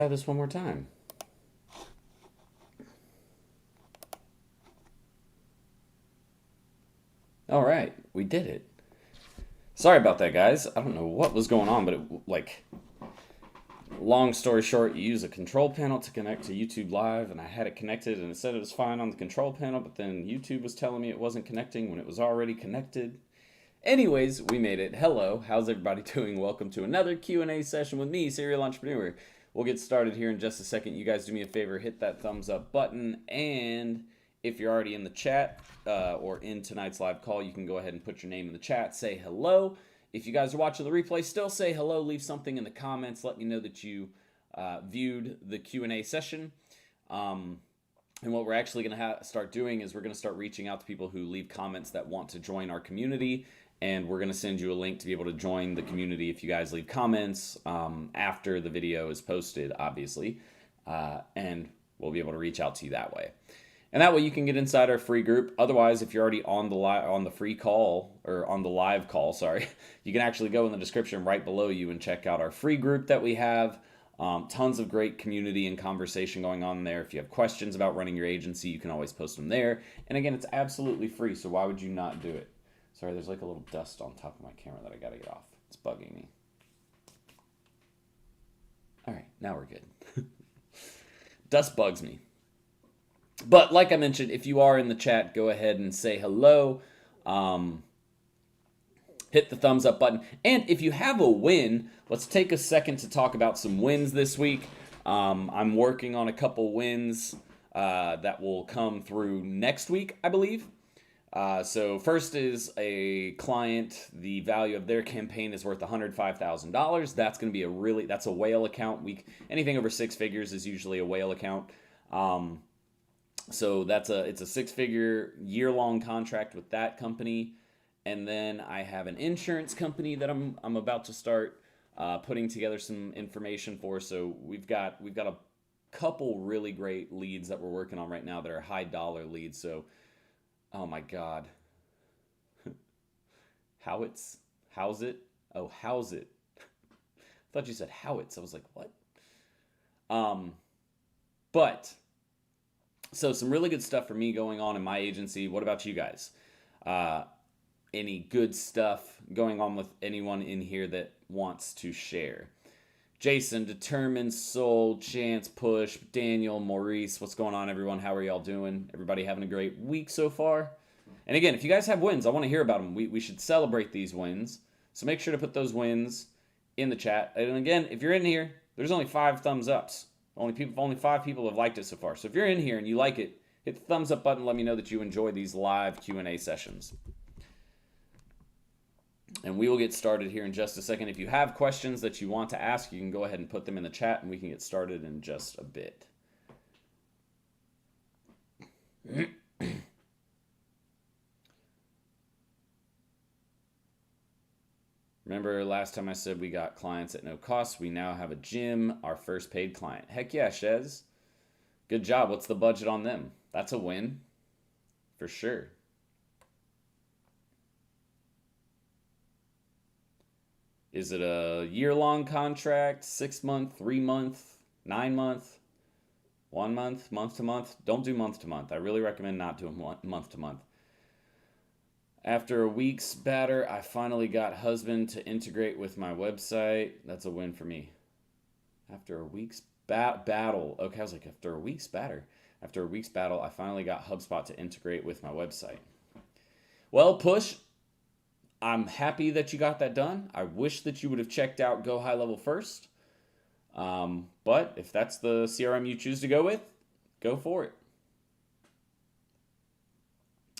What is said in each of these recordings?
Try this one more time. All right, we did it. Sorry about that, guys. I don't know what was going on, but long story short, you use a control panel to connect to YouTube Live, and I had it connected, and it said it was fine on the control panel, but then YouTube was telling me it wasn't connecting when it was already connected. Anyways, we made it. Hello, how's everybody doing? Welcome to another Q&A session with me, Serial Entrepreneur. We'll get started here in just a second. You guys do me a favor, hit that thumbs up button, and if you're already in the chat or in tonight's live call, you can go ahead and put your name in the chat, say hello. If you guys are watching the replay, still say hello, leave something in the comments, let me know that you viewed the Q&A session. And what we're actually going to start doing is we're going to start reaching out to people who leave comments that want to join our community. And we're going to send you a link to be able to join the community if you guys leave comments after the video is posted, obviously. And we'll be able to reach out to you that way. And that way you can get inside our free group. Otherwise, if you're already on the free call, or on the live call, sorry, you can actually go in the description right below you and check out our free group that we have. Tons of great community and conversation going on there. If you have questions about running your agency, you can always post them there. And again, it's absolutely free, so why would you not do it? Sorry, there's like a little dust on top of my camera that I gotta get off. It's bugging me. All right, now we're good. Dust bugs me. But like I mentioned, if you are in the chat, go ahead and say hello. Hit the thumbs up button. And if you have a win, let's take a second to talk about some wins this week. I'm working on a couple wins that will come through next week, I believe. So first is a client, the value of their campaign is worth $105,000. That's going to be that's a whale account. Anything over six figures is usually a whale account. So it's a six-figure year-long contract with that company. And then I have an insurance company that I'm about to start putting together some information for. So we've got a couple really great leads that we're working on right now that are high dollar leads. So oh my God. Howitz? How's it? Oh, how's it? I thought you said Howitz. I was like, what? But so some really good stuff for me going on in my agency. What about you guys? Any good stuff going on with anyone in here that wants to share? Jason, Determined, Soul, Chance, Push, Daniel, Maurice. What's going on, everyone? How are y'all doing? Everybody having a great week so far? And again, if you guys have wins, I want to hear about them. We should celebrate these wins. So make sure to put those wins in the chat. And again, if you're in here, there's only 5 thumbs ups. Only 5 people have liked it so far. So if you're in here and you like it, hit the thumbs up button. Let me know that you enjoy these live Q&A sessions. And we will get started here in just a second. If you have questions that you want to ask, you can go ahead and put them in the chat, and we can get started in just a bit. Remember last time I said we got clients at no cost? We now have a gym, our first paid client. Heck yeah, Shez. Good job. What's the budget on them? That's a win, for sure. Is it a year-long contract, 6-month, 3-month, 9-month, 1 month, month to month? Don't do month to month. I really recommend not doing month to month. After a week's batter, I finally got husband to integrate with my website. That's a win for me. After a week's battle. Okay, I was like, after a week's batter. After a week's battle, I finally got HubSpot to integrate with my website. Well, Push, I'm happy that you got that done. I wish that you would have checked out Go High Level first. But if that's the CRM you choose to go with, go for it.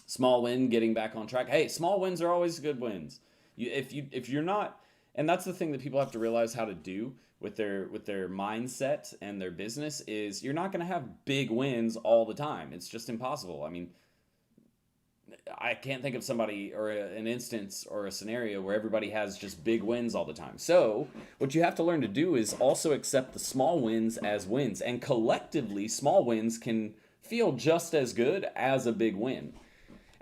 Small win, getting back on track. Hey, small wins are always good wins. If you're not, and that's the thing that people have to realize how to do with their mindset and their business is you're not going to have big wins all the time. It's just impossible. I mean, I can't think of somebody or an instance or a scenario where everybody has just big wins all the time. So what you have to learn to do is also accept the small wins as wins. And collectively, small wins can feel just as good as a big win.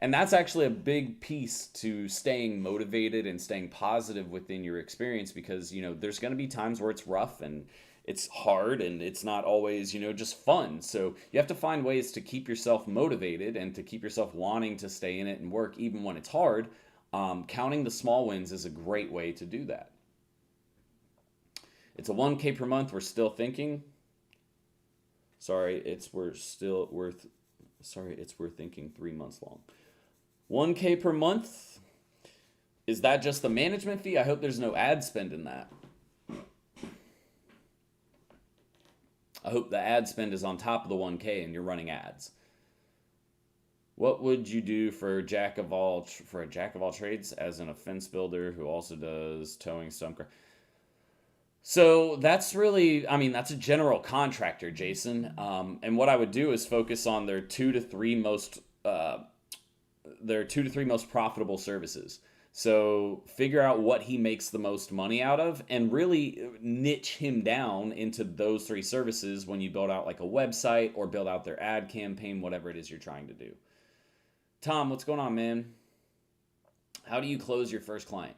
And that's actually a big piece to staying motivated and staying positive within your experience because, there's going to be times where it's rough and it's hard and it's not always, just fun. So you have to find ways to keep yourself motivated and to keep yourself wanting to stay in it and work even when it's hard. Counting the small wins is a great way to do that. It's a 1K per month. We're still thinking. Sorry, we're thinking 3 months long. 1K per month. Is that just the management fee? I hope there's no ad spend in that. I hope the ad spend is on top of the 1K and you're running ads. What would you do for a jack of all trades as an fence builder who also does towing stump? So that's really, that's a general contractor, Jason. And what I would do is focus on their two to three most profitable services. So figure out what he makes the most money out of and really niche him down into those three services when you build out like a website or build out their ad campaign, whatever it is you're trying to do. Tom, what's going on, man? How do you close your first client?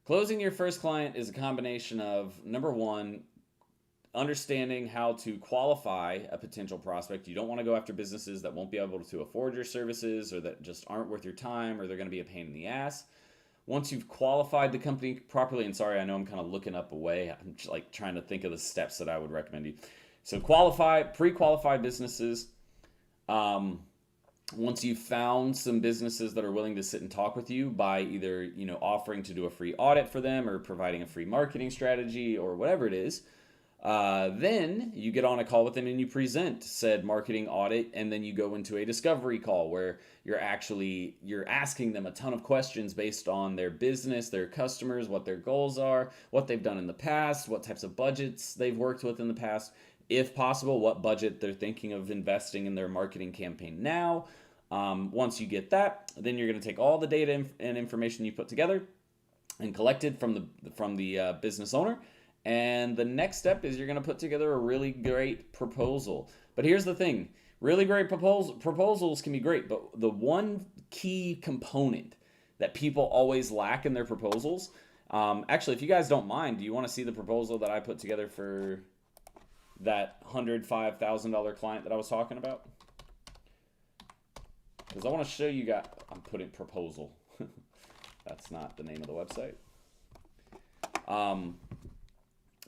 Closing your first client is a combination of, number one, understanding how to qualify a potential prospect. You don't want to go after businesses that won't be able to afford your services or that just aren't worth your time or they're going to be a pain in the ass. Once you've qualified the company properly, and sorry, I know I'm kind of looking up away. I'm just like trying to think of the steps that I would recommend you. So pre-qualify businesses. Once you've found some businesses that are willing to sit and talk with you by either, offering to do a free audit for them or providing a free marketing strategy or whatever it is, then you get on a call with them and you present said marketing audit, and then you go into a discovery call where you're asking them a ton of questions based on their business, their customers, what their goals are, what they've done in the past, what types of budgets they've worked with in the past, if possible, what budget they're thinking of investing in their marketing campaign now. Once you get that, then you're going to take all the data and information you put together and collected from the business owner. And the next step is you're going to put together a really great proposal. But here's the thing. Really great proposals can be great, but the one key component that people always lack in their proposals, actually, if you guys don't mind, do you want to see the proposal that I put together for that $105,000 client that I was talking about? Because I want to show you guys, I'm putting proposal. That's not the name of the website.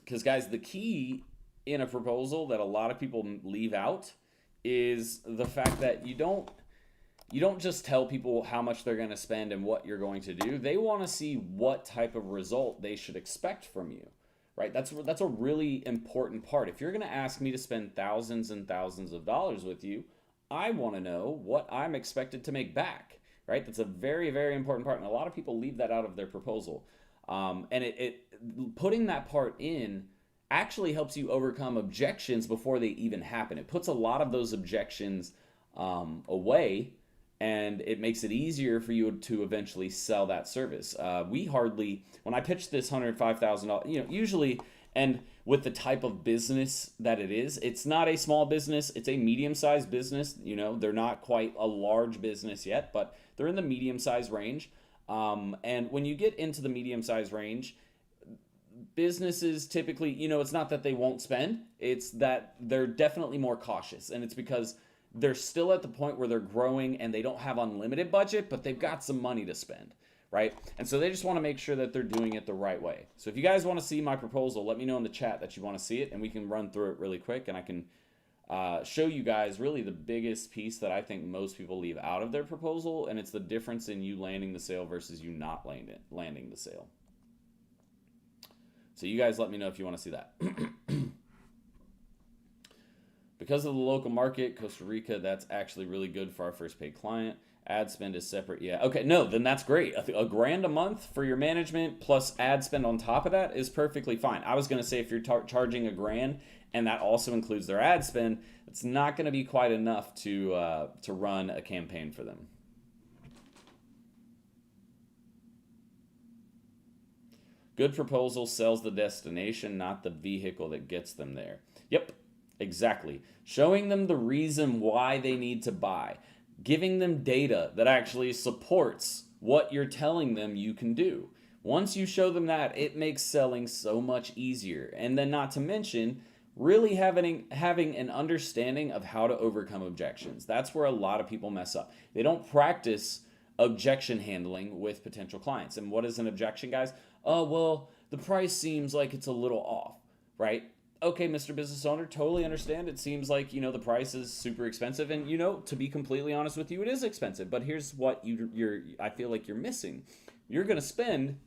Because guys, the key in a proposal that a lot of people leave out is the fact that you don't just tell people how much they're going to spend and what you're going to do. They want to see what type of result they should expect from you. Right? That's a really important part. If you're going to ask me to spend thousands and thousands of dollars with you, I want to know what I'm expected to make back. Right? That's a very, very important part, and a lot of people leave that out of their proposal. And it putting that part in actually helps you overcome objections before they even happen. It puts a lot of those objections away, and it makes it easier for you to eventually sell that service. When I pitched this $105,000, usually, and with the type of business that it is, it's not a small business, it's a medium-sized business. They're not quite a large business yet, but they're in the medium-sized range. And when you get into the medium-sized range, businesses typically, it's not that they won't spend, it's that they're definitely more cautious. And it's because they're still at the point where they're growing and they don't have unlimited budget, but they've got some money to spend, right? And so they just want to make sure that they're doing it the right way. So if you guys want to see my proposal, let me know in the chat that you want to see it, and we can run through it really quick, and I can show you guys really the biggest piece that I think most people leave out of their proposal, and it's the difference in you landing the sale versus you not landing the sale. So you guys let me know if you want to see that. Because of the local market, Costa Rica, that's actually really good for our first paid client. Ad spend is separate. Yeah. Okay. No, then that's great. A grand a month for your management plus ad spend on top of that is perfectly fine. I was going to say if you're charging a grand and that also includes their ad spend, it's not going to be quite enough to run a campaign for them. Good proposal sells the destination, not the vehicle that gets them there. Yep. Exactly. Showing them the reason why they need to buy. Giving them data that actually supports what you're telling them you can do. Once you show them that, it makes selling so much easier. And then not to mention, really having an understanding of how to overcome objections. That's where a lot of people mess up. They don't practice objection handling with potential clients. And what is an objection, guys? Oh, well, the price seems like it's a little off, right? Okay, Mr. Business Owner, totally understand. It seems like, the price is super expensive, and to be completely honest with you, it is expensive. But here's what I feel like you're missing. You're going to spend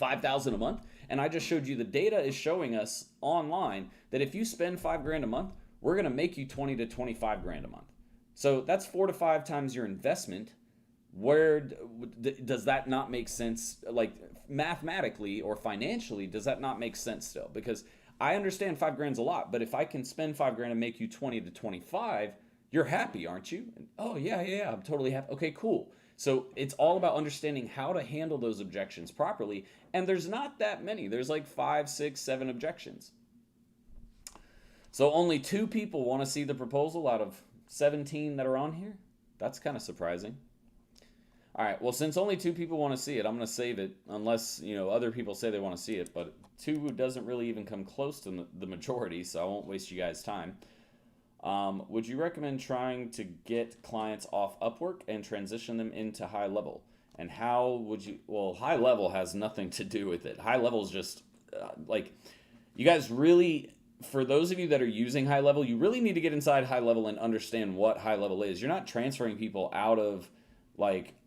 $5,000 a month, and I just showed you the data is showing us online that if you spend $5,000 a month, we're going to make you 20 to 25 grand a month. So that's 4 to 5 times your investment. Where does that not make sense? Like mathematically or financially, does that not make sense still? Because I understand $5,000's a lot, but if I can spend $5,000 and make you 20 to 25, you're happy, aren't you? Oh yeah, I'm totally happy. Okay, cool. So it's all about understanding how to handle those objections properly. And there's not that many. There's like 5, 6, 7 objections. So only 2 people want to see the proposal out of 17 that are on here. That's kind of surprising. All right, well, since only 2 people want to see it, I'm going to save it unless, other people say they want to see it. But 2 doesn't really even come close to the majority, so I won't waste you guys' time. Would you recommend trying to get clients off Upwork and transition them into High Level? And how would you? Well, High Level has nothing to do with it. High Level is just you guys really, for those of you that are using High Level, you really need to get inside High Level and understand what High Level is. You're not transferring people out of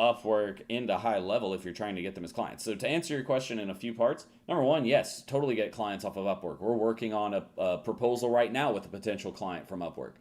Upwork into High Level if you're trying to get them as clients. So to answer your question in a few parts, number 1, yes, totally get clients off of Upwork. We're working on a proposal right now with a potential client from Upwork.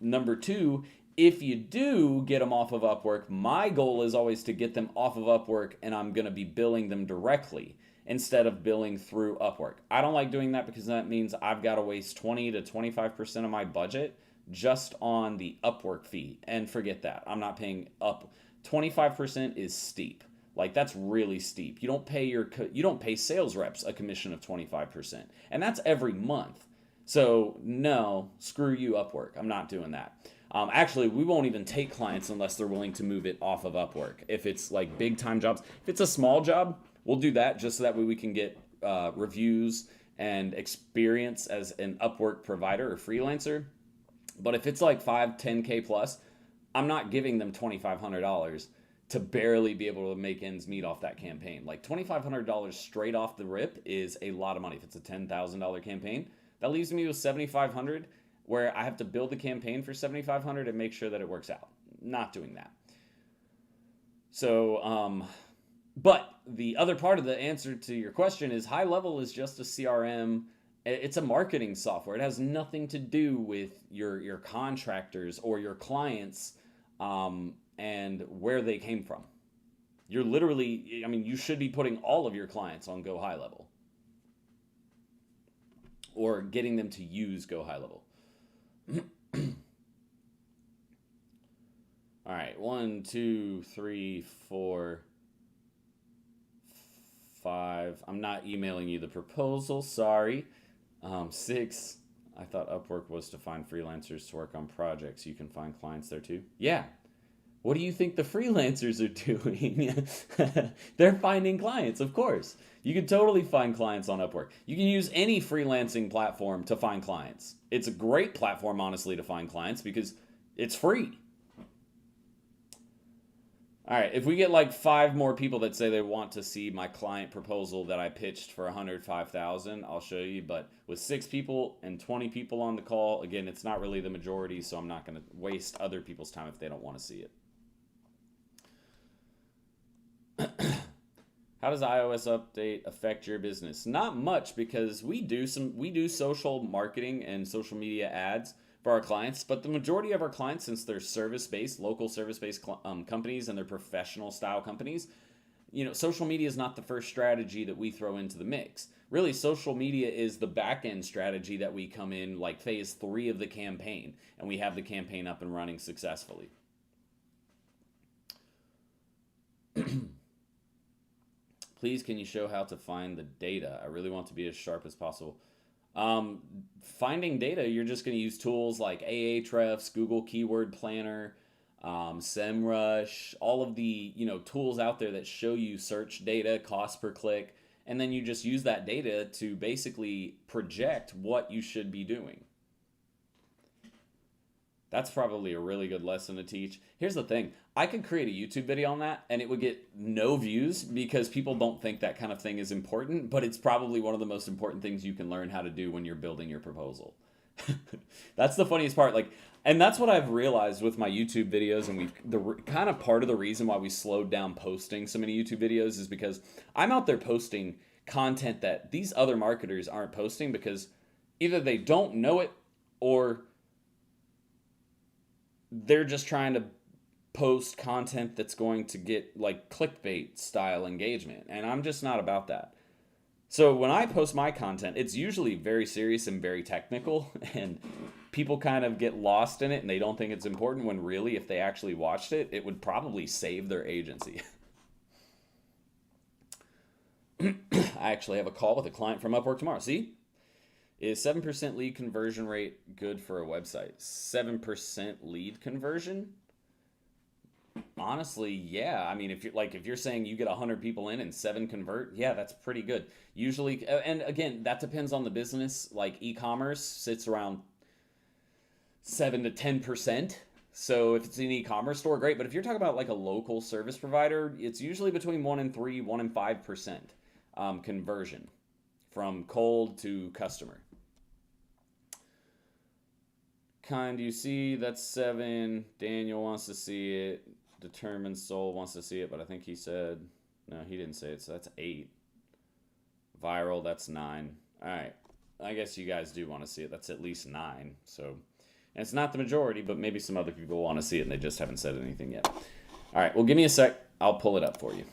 Number 2, if you do get them off of Upwork, my goal is always to get them off of Upwork, and I'm going to be billing them directly instead of billing through Upwork. I don't like doing that because that means I've got to waste 20 to 25% of my budget just on the Upwork fee. And forget that. I'm not paying up. 25% is steep. That's really steep. You don't pay sales reps a commission of 25%. And that's every month. So no, screw you, Upwork. I'm not doing that. Actually, we won't even take clients unless they're willing to move it off of Upwork. If it's big time jobs, if it's a small job, we'll do that just so that way we can get reviews and experience as an Upwork provider or freelancer. But if it's 5, 10K plus, I'm not giving them $2,500 to barely be able to make ends meet off that campaign. $2,500 straight off the rip is a lot of money. If it's a $10,000 campaign, that leaves me with $7,500, where I have to build the campaign for $7,500 and make sure that it works out. Not doing that. So, but the other part of the answer to your question is High Level is just a CRM. It's a marketing software. It has nothing to do with your contractors or your clients and where they came from. You're literally, you should be putting all of your clients on Go High Level or getting them to use Go High Level. All right, 1, 2, 3, 4, 5. I'm not emailing you the proposal. Sorry. 6, I thought Upwork was to find freelancers to work on projects. You can find clients there too. Yeah. What do you think the freelancers are doing? They're finding clients, of course. You can totally find clients on Upwork. You can use any freelancing platform to find clients. It's a great platform, honestly, to find clients because it's free. All right, if we get 5 more people that say they want to see my client proposal that I pitched for $105,000, I'll show you. But with 6 people and 20 people on the call, again, it's not really the majority, so I'm not going to waste other people's time if they don't want to see it. How does iOS update affect your business? Not much, because we do social marketing and social media ads for our clients, but the majority of our clients, since they're service-based, local service-based companies, and they're professional style companies, social media is not the first strategy that we throw into the mix. Really, social media is the back-end strategy that we come in phase 3 of the campaign, and we have the campaign up and running successfully. Please, can you show how to find the data? I really want to be as sharp as possible. Finding data, you're just going to use tools like Ahrefs, Google Keyword Planner, SEMrush, all of the tools out there that show you search data, cost per click, and then you just use that data to basically project what you should be doing. That's probably a really good lesson to teach. Here's the thing. I could create a YouTube video on that and it would get no views because people don't think that kind of thing is important, but it's probably one of the most important things you can learn how to do when you're building your proposal. That's the funniest part. And that's what I've realized with my YouTube videos, and kind of part of the reason why we slowed down posting so many YouTube videos is because I'm out there posting content that these other marketers aren't posting because either they don't know it or they're just trying to post content that's going to get like clickbait style engagement. And I'm just not about that. So when I post my content, it's usually very serious and very technical, and people kind of get lost in it and they don't think it's important when really, if they actually watched it, it would probably save their agency. I actually have a call with a client from Upwork tomorrow. See? Is 7% lead conversion rate good for a website? 7% lead conversion? Honestly, yeah. I mean, if you're saying you get 100 people in and 7 convert, yeah, that's pretty good. Usually, and again, that depends on the business. Like e-commerce sits around 7 to 10%. So if it's an e-commerce store, great. But if you're talking about like a local service provider, it's usually between 1 and 3, 1 and 5% conversion from cold to customer. Kind, you see that's 7. Daniel wants to see it. Determined Soul wants to see it, but I think he said, no, he didn't say it, so that's 8. Viral, that's 9. All right, I guess you guys do want to see it. That's at least 9. So, and it's not the majority, but maybe some other people want to see it and they just haven't said anything yet. All right, well, give me a sec. I'll pull it up for you.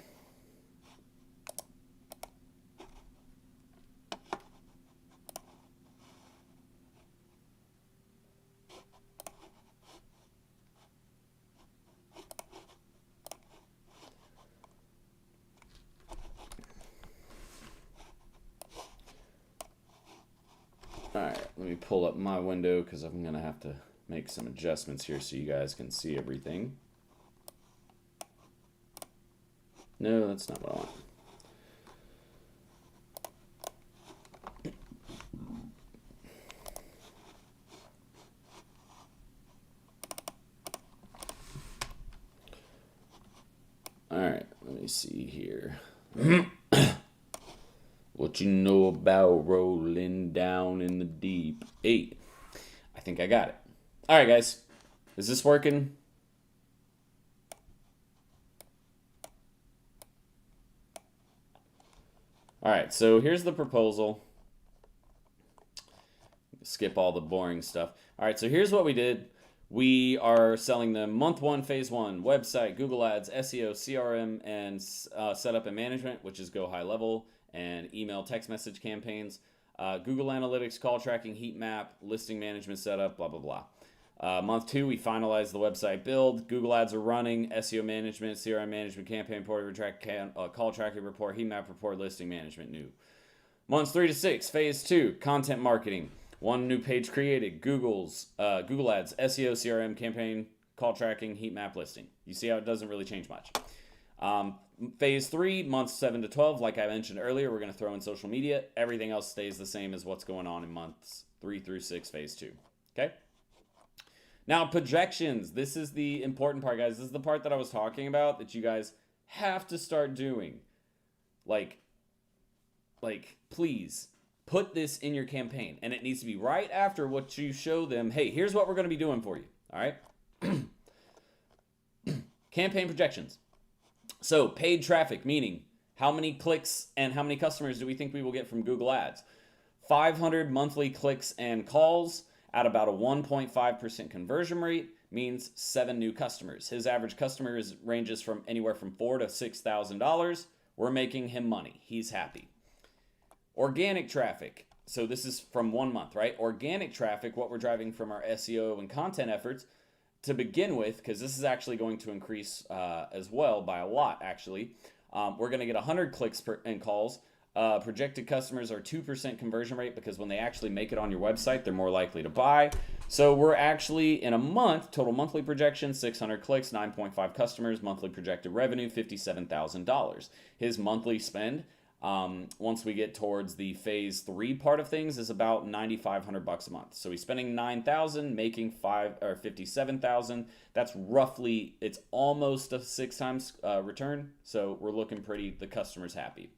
Alright, let me pull up my window because I'm going to have to make some adjustments here so you guys can see everything. No, that's not what I want. Alright, let me see here. What you know about rolling down in the deep? 8. I think I got it. All right, guys. Is this working? All right, so here's the proposal. Skip all the boring stuff. All right, so here's what we did. We are selling them month 1, phase 1, website, Google Ads, SEO, CRM, and setup and management, which is go high level, and email text message campaigns, Google Analytics, call tracking, heat map, listing management setup, blah, blah, blah. Month 2, we finalized the website build. Google Ads are running, SEO management, CRM management, campaign report, call tracking report, heat map report, listing management new. Months 3 to 6, phase 2, content marketing. 1 new page created, Google Ads, SEO, CRM, campaign, call tracking, heat map, listing. You see how it doesn't really change much. Phase 3, months 7 to 12, like I mentioned earlier, we're going to throw in social media. Everything else stays the same as what's going on in months 3 through 6, phase 2. Okay? Now, projections. This is the important part, guys. This is the part that I was talking about that you guys have to start doing. Like, please, put this in your campaign. And it needs to be right after what you show them. Hey, here's what we're going to be doing for you. All right? Campaign projections. So paid traffic, meaning how many clicks and how many customers do we think we will get from Google Ads? 500 monthly clicks and calls at about a 1.5% conversion rate means 7 new customers. His average customer ranges from anywhere from $4,000 to $6,000. We're making him money. He's happy. Organic traffic. So this is from 1 month, right? Organic traffic, what we're driving from our SEO and content efforts, to begin with, because this is actually going to increase as well by a lot, actually. We're going to get 100 clicks and calls. Projected customers are 2% conversion rate because when they actually make it on your website, they're more likely to buy. So we're actually, in a month, total monthly projection, 600 clicks, 9.5 customers, monthly projected revenue, $57,000. His monthly spend, Once we get towards the phase 3 part of things, is about $9,500 a month. So he's spending 9,000, making 57,000. That's roughly, it's almost a 6 times return. So we're looking pretty. The customer's happy.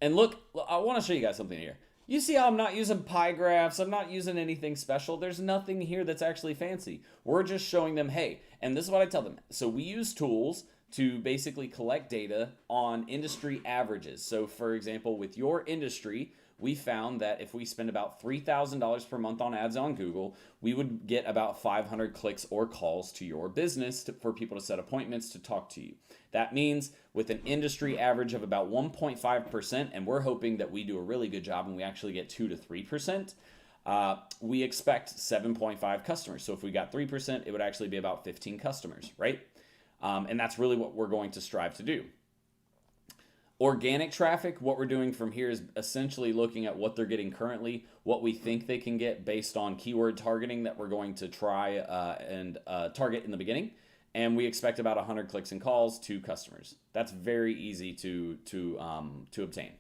And look, I want to show you guys something here. You see how I'm not using pie graphs, I'm not using anything special. There's nothing here that's actually fancy. We're just showing them, hey, and this is what I tell them. So we use tools to basically collect data on industry averages. So for example, with your industry, we found that if we spend about $3,000 per month on ads on Google, we would get about 500 clicks or calls to your business for people to set appointments to talk to you. That means with an industry average of about 1.5%, and we're hoping that we do a really good job and we actually get 2 to 3%, we expect 7.5 customers. So if we got 3%, it would actually be about 15 customers, right? And that's really what we're going to strive to do. Organic traffic, what we're doing from here is essentially looking at what they're getting currently, what we think they can get based on keyword targeting that we're going to try and target in the beginning. And we expect about 100 clicks and calls to customers. That's very easy to obtain.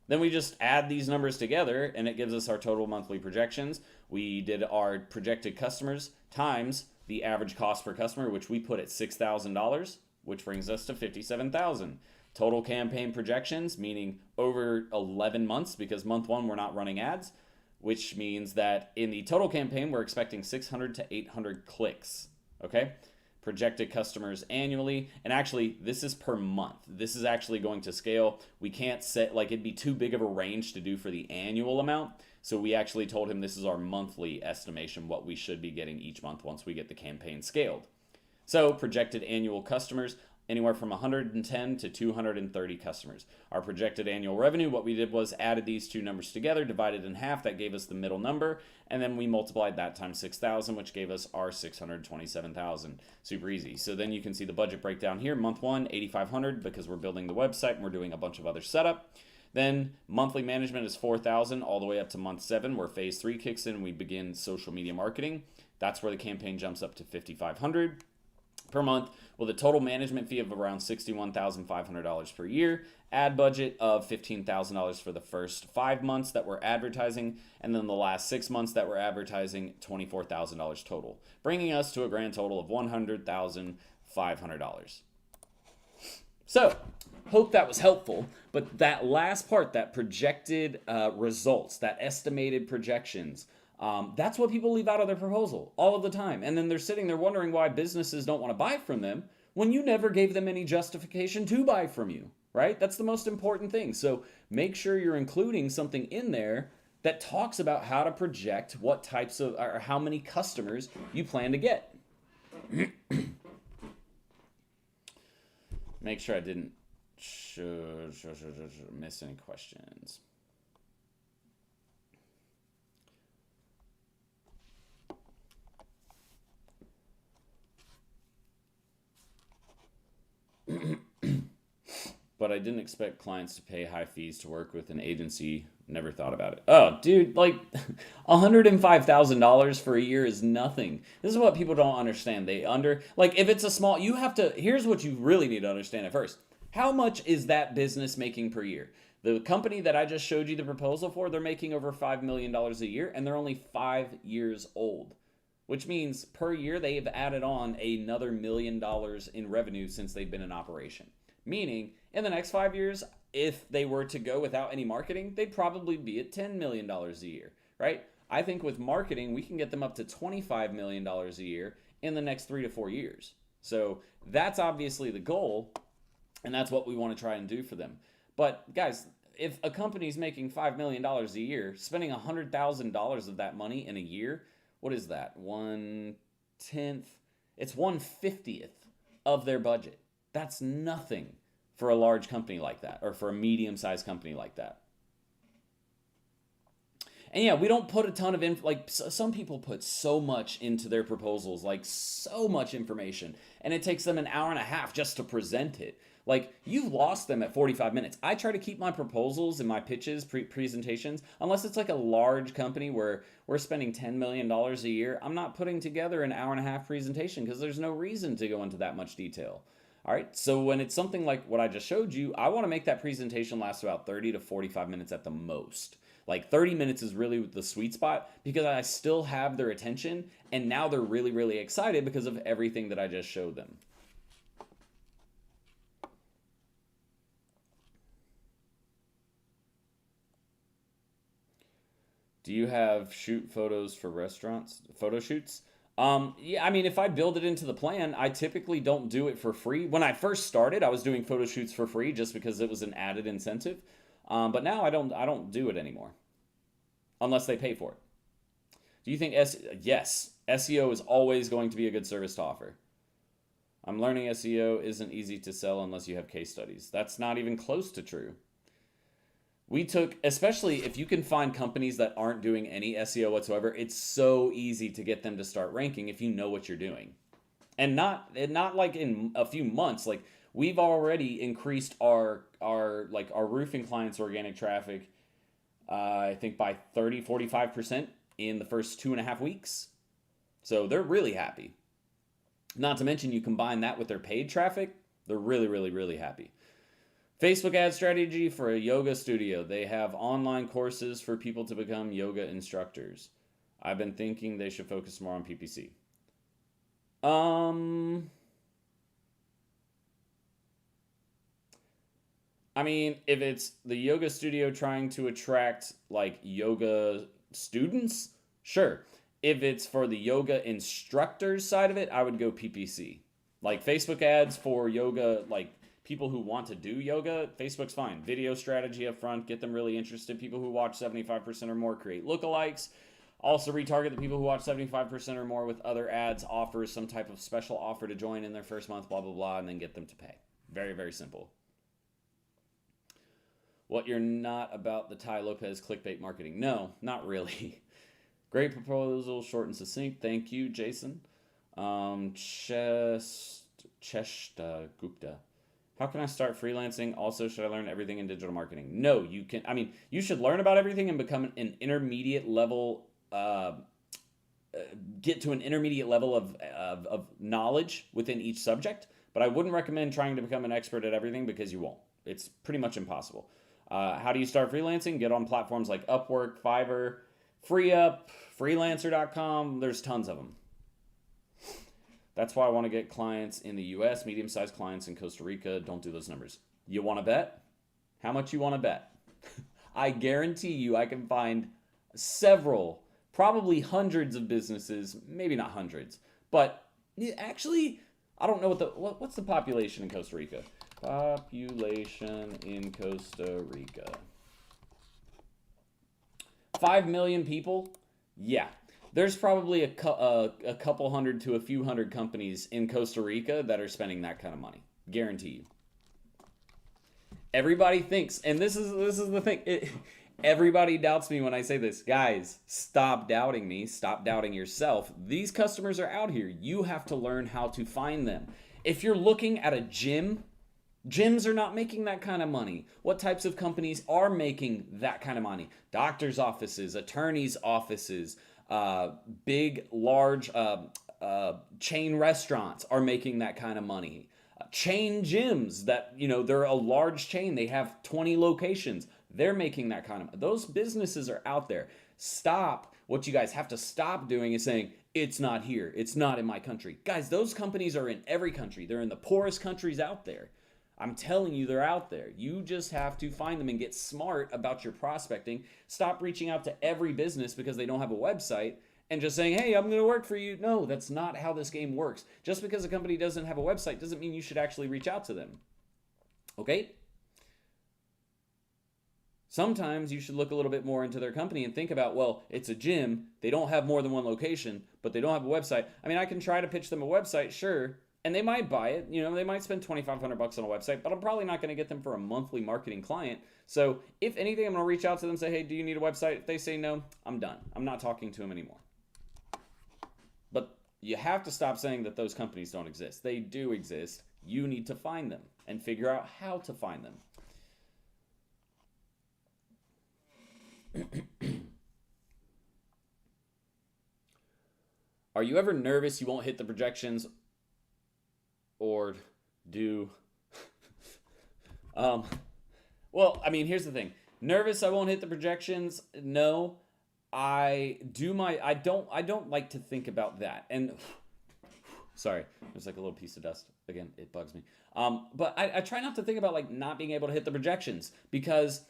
Then we just add these numbers together and it gives us our total monthly projections. We did our projected customers times the average cost per customer, which we put at $6,000, which brings us to $57,000. Total campaign projections, meaning over 11 months, because month 1 we're not running ads, which means that in the total campaign we're expecting 600 to 800 clicks. Okay, projected customers annually, and actually this is per month. This is actually going to scale. We can't set, like, it'd be too big of a range to do for the annual amount. So we actually told him this is our monthly estimation, what we should be getting each month once we get the campaign scaled. So projected annual customers, anywhere from 110 to 230 customers. Our projected annual revenue, what we did was added these two numbers together, divided in half, that gave us the middle number, and then we multiplied that times 6,000, which gave us our 627,000. Super easy. So then you can see the budget breakdown here. Month 1, 8,500, because we're building the website and we're doing a bunch of other setup. Then monthly management is 4,000 all the way up to month 7, where phase 3 kicks in and we begin social media marketing. That's where the campaign jumps up to 5,500 per month, with a total management fee of around $61,500 per year, ad budget of $15,000 for the first 5 months that we're advertising, and then the last 6 months that we're advertising, $24,000 total, bringing us to a grand total of $100,500. So, hope that was helpful, but that last part, that projected results, that estimated projections, that's what people leave out of their proposal all of the time. And then they're sitting there wondering why businesses don't want to buy from them when you never gave them any justification to buy from you, right? That's the most important thing. So make sure you're including something in there that talks about how to project what types of, or how many customers you plan to get. Make sure I didn't miss any questions. But I didn't expect clients to pay high fees to work with an agency. Never thought about it. Oh, dude, like $105,000 for a year is nothing. This is what people don't understand. Like, if it's a small, you have to, here's what you really need to understand at first. How much is that business making per year? The company that I just showed you the proposal for, they're making over $5 million a year, and they're only 5 years old, which means per year they've added on another $1 million in revenue since they've been in operation. Meaning, in the next 5 years, if they were to go without any marketing, they'd probably be at $10 million a year, right? I think with marketing, we can get them up to $25 million a year in the next 3 to 4 years. So that's obviously the goal, and that's what we want to try and do for them. But guys, if a company's making $5 million a year, spending $100,000 of that money in a year, what is that? 1/10? It's 1/50th of their budget. That's nothing for a large company like that, or for a medium-sized company like that. And yeah, we don't put a ton of some people put so much into their proposals, like so much information, and it takes them an hour and a half just to present it. Like, you've lost them at 45 minutes. I try to keep my proposals and my pitches, presentations, unless it's like a large company where we're spending $10 million a year, I'm not putting together an hour and a half presentation because there's no reason to go into that much detail. All right, so when it's something like what I just showed you, I want to make that presentation last about 30 to 45 minutes at the most. Like 30 minutes is really the sweet spot because I still have their attention and now they're really, really excited because of everything that I just showed them. Do you have shoot photos for restaurants, photo shoots? Yeah, I mean, if I build it into the plan, I typically don't do it for free. When I first started, I was doing photo shoots for free just because it was an added incentive. But now I don't do it anymore unless they pay for it. Do you think yes, SEO is always going to be a good service to offer. I'm learning SEO isn't easy to sell unless you have case studies. That's not even close to true. We took, especially if you can find companies that aren't doing any SEO whatsoever, it's so easy to get them to start ranking if you know what you're doing. And not like in a few months, like we've already increased our roofing clients organic traffic I think by 30-45% in the first 2.5 weeks. So they're really happy. Not to mention you combine that with their paid traffic, they're really, really, really happy. Facebook ad strategy for a yoga studio. They have online courses for people to become yoga instructors. I've been thinking they should focus more on PPC. I mean, if it's the yoga studio trying to attract like yoga students, sure. If it's for the yoga instructors side of it, I would go PPC. Like Facebook ads for yoga, like people who want to do yoga, Facebook's fine. Video strategy up front, get them really interested. People who watch 75% or more create lookalikes. Also retarget the people who watch 75% or more with other ads, offers some type of special offer to join in their first month, blah, blah, blah, and then get them to pay. Very, very simple. What you're not about the Tai Lopez clickbait marketing. No, not really. Great proposal, short and succinct. Thank you, Jason. Cheshta Gupta. How can I start freelancing? Also, should I learn everything in digital marketing? No, you can. I mean, you should learn about everything and become an intermediate level, get to an intermediate level of knowledge within each subject. But I wouldn't recommend trying to become an expert at everything because you won't. It's pretty much impossible. How do you start freelancing? Get on platforms like Upwork, Fiverr, FreeUp, Freelancer.com. There's tons of them. That's why I want to get clients in the US, medium-sized clients in Costa Rica. Don't do those numbers. You want to bet? How much you want to bet? I guarantee you I can find several, probably hundreds of businesses, maybe not hundreds, but actually, I don't know what's the population in Costa Rica. Population in Costa Rica. 5 million people? Yeah. There's probably a couple hundred to a few hundred companies in Costa Rica that are spending that kind of money. Guarantee you. Everybody thinks, and this is the thing. Everybody doubts me when I say this. Guys, stop doubting me. Stop doubting yourself. These customers are out here. You have to learn how to find them. If you're looking at a gym, gyms are not making that kind of money. What types of companies are making that kind of money? Doctors' offices, attorneys' offices, big, large chain restaurants are making that kind of money. Chain gyms that, they're a large chain. They have 20 locations. They're making that kind of money. Those businesses are out there. Stop. What you guys have to stop doing is saying, it's not here. It's not in my country. Guys, those companies are in every country. They're in the poorest countries out there. I'm telling you, they're out there. You just have to find them and get smart about your prospecting. Stop reaching out to every business because they don't have a website and just saying, hey, I'm going to work for you. No, that's not how this game works. Just because a company doesn't have a website doesn't mean you should actually reach out to them. Okay? Sometimes you should look a little bit more into their company and think about, well, it's a gym. They don't have more than one location, but they don't have a website. I mean, I can try to pitch them a website, sure. And they might buy it, they might spend $2,500 on a website, but I'm probably not going to get them for a monthly marketing client. So if anything, I'm going to reach out to them and say, hey, do you need a website? If they say no, I'm done. I'm not talking to them anymore. But you have to stop saying that those companies don't exist. They do exist. You need to find them and figure out how to find them. Are you ever nervous you won't hit the projections? Or do. um, well, I mean, here's the thing. Nervous, I won't hit the projections. No, I don't like to think about that. And sorry, there's like a little piece of dust. Again, it bugs me. But I try not to think about like not being able to hit the projections, because